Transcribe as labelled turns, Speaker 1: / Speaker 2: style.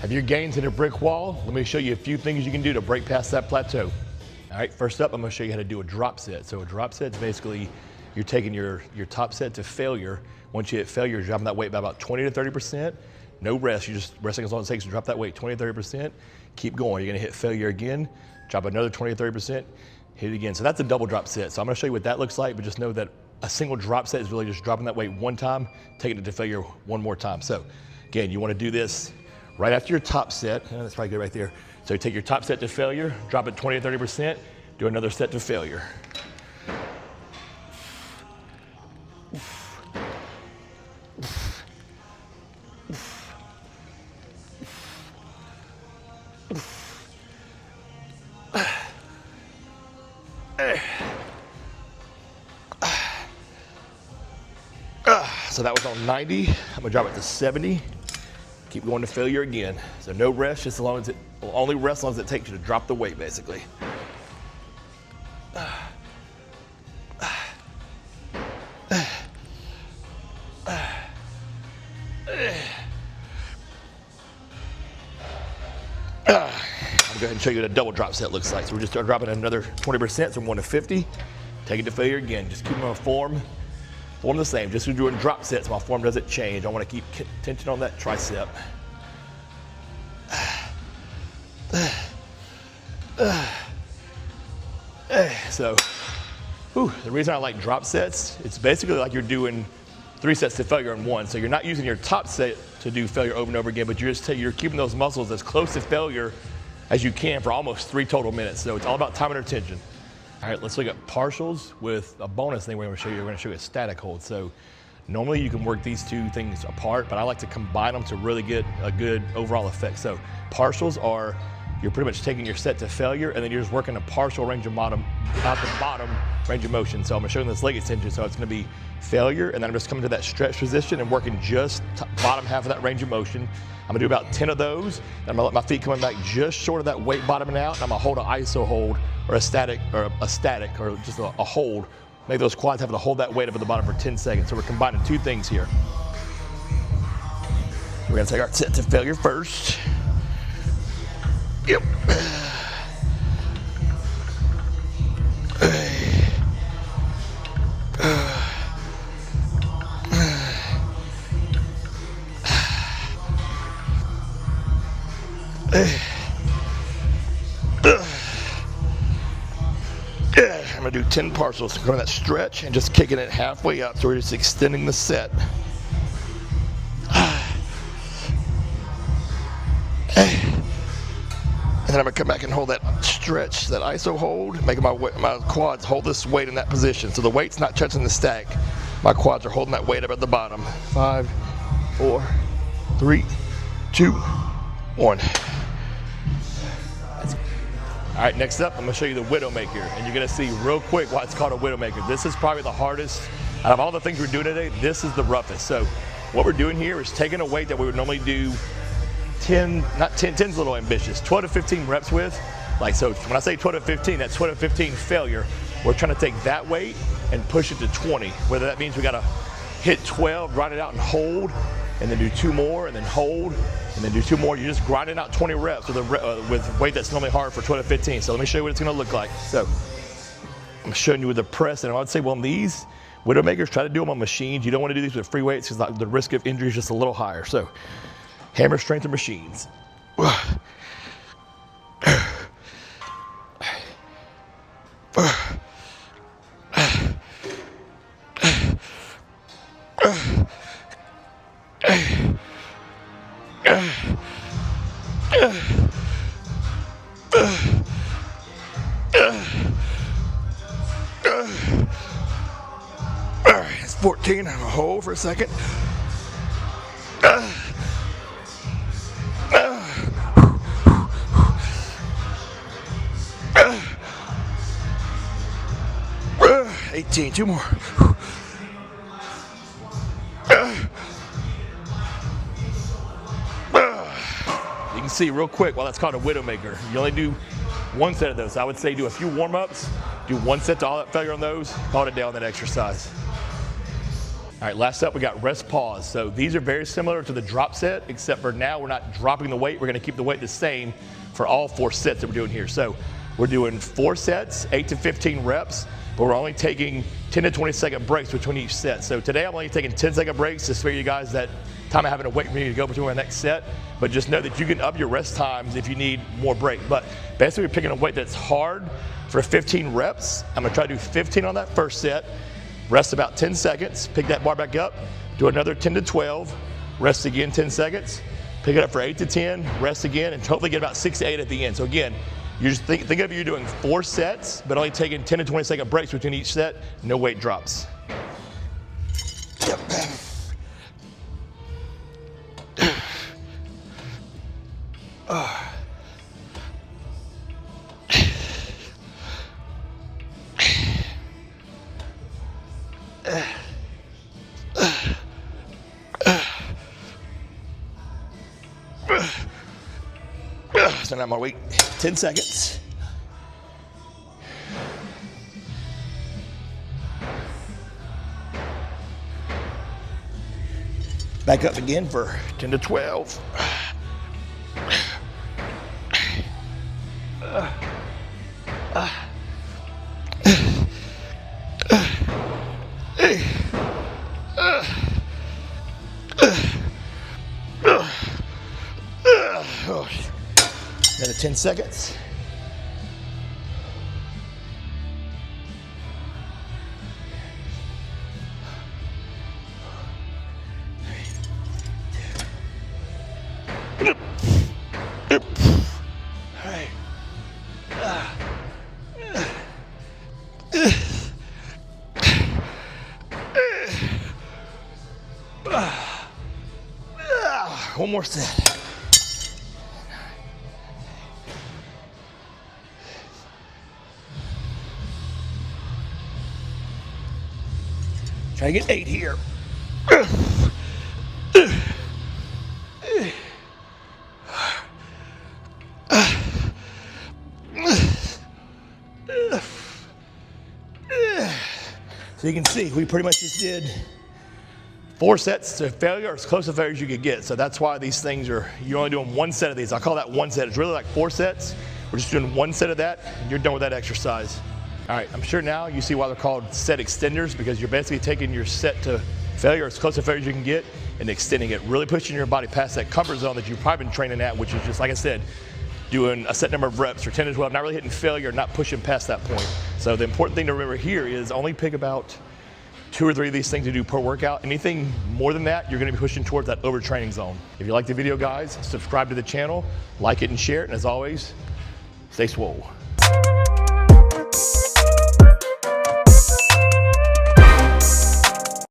Speaker 1: Have your gains hit a brick wall? Let me show you a few things you can do to break past that plateau. All right, first up, I'm gonna show you how to do a drop set. So a drop set is basically you're taking your top set to failure. Once you hit failure, you're dropping that weight by about 20 to 30%. No rest, you're just resting as long as it takes to drop that weight, 20 to 30%. Keep going, you're gonna hit failure again, drop another 20 to 30%, hit it again. So that's a double drop set. So I'm gonna show you what that looks like, but just know that a single drop set is really just dropping that weight one time, taking it to failure one more time. So again, you wanna do this right after your top set. That's probably good right there. So you take your top set to failure, drop it 20 to 30%, do another set to failure. So that was on 90. I'm gonna drop it to 70. Keep going to failure again. So no rest, just as long as it, only rest as long as it takes you to drop the weight, basically. I'm going to show you what a double drop set looks like. So we're just dropping another 20%, so I'm going to 50. Take it to failure again. Just keep my form the same. Just as we're doing drop sets, my form doesn't change. I want to keep tension on that tricep. So, the reason I like drop sets, it's basically like you're doing 3 sets to failure in one. So you're not using your top set to do failure over and over again, but you're keeping those muscles as close to failure as you can for almost 3 total minutes. So it's all about time and attention. All right, let's look at partials with a bonus thing we're going to show you. We're going to show you a static hold. So normally you can work these two things apart, but I like to combine them to really get a good overall effect. So partials are, you're pretty much taking your set to failure and then you're just working a partial range of bottom, out the bottom range of motion. So I'm going to show you this leg extension. So it's going to be failure, and then I'm just coming to that stretch position and working just bottom half of that range of motion. I'm gonna do about 10 of those, and I'm gonna let my feet come back just short of that weight bottoming out, and I'm gonna hold an ISO hold or a static or just a hold. Make those quads have to hold that weight up at the bottom for 10 seconds. So we're combining 2 things here. We're gonna take our set to failure first. Yep. I'm gonna do 10 partials, going that stretch and just kicking it halfway up, so we're just extending the set. And then I'm gonna come back and hold that stretch, that ISO hold, making my quads hold this weight in that position. So the weight's not touching the stack. My quads are holding that weight up at the bottom. 5, 4, 3, 2, 1. All right, next up, I'm gonna show you the Widowmaker, and you're gonna see real quick why it's called a Widowmaker. This is probably the hardest, out of all the things we're doing today, this is the roughest. So what we're doing here is taking a weight that we would normally do 10's a little ambitious, 12 to 15 reps with. Like, so when I say 12 to 15, that's 12 to 15 failure. We're trying to take that weight and push it to 20. Whether that means we gotta hit 12, grind it out and hold, and then do 2 more, and then hold, and then do 2 more. You're just grinding out 20 reps with weight that's normally hard for 12 to 15. So let me show you what it's gonna look like. So I'm showing you with the press, and I would say, well, on these Widowmakers, try to do them on machines. You don't wanna do these with free weights because the risk of injury is just a little higher. So hammer strength of machines. All right, it's 14. I'm gonna hold for a second. 18, 2 more. You can see real quick, well, that's called a Widowmaker. You only do 1 set of those. I would say do a few warm-ups, do 1 set to all that failure on those, call it a day on that exercise. All right, last up, we got rest pause. So these are very similar to the drop set, except for now we're not dropping the weight. We're gonna keep the weight the same for all 4 sets that we're doing here. So we're doing 4 sets, 8 to 15 reps, but we're only taking 10 to 20 second breaks between each set. So today I'm only taking 10-second breaks to spare you guys that time of having to wait for me to go between my next set. But just know that you can up your rest times if you need more break. But basically we're picking a weight that's hard for 15 reps. I'm gonna try to do 15 on that first set, rest about 10 seconds, pick that bar back up, do another 10 to 12, rest again 10 seconds, pick it up for 8 to 10, rest again, and hopefully get about 6 to 8 at the end. So again, you just think of you doing 4 sets, but only taking 10 to 20 second breaks between each set, no weight drops. Yep. So now I'm gonna wait 10 seconds. Back up again for 10 to 12. Another 10 seconds. One more set. Try to get 8 here. So you can see, we pretty much just did 4 sets to failure, or as close to failure as you could get. So that's why these things are, you're only doing 1 set of these. I call that 1 set. It's really like 4 sets. We're just doing 1 set of that, and you're done with that exercise. All right, I'm sure now you see why they're called set extenders, because you're basically taking your set to failure, as close to failure as you can get, and extending it, really pushing your body past that comfort zone that you've probably been training at, which is just, like I said, doing a set number of reps, or 10 to 12, not really hitting failure, not pushing past that point. So the important thing to remember here is only pick about 2 or 3 of these things to do per workout. Anything more than that, you're gonna be pushing towards that overtraining zone. If you like the video, guys, subscribe to the channel, like it and share it, and as always, stay swole.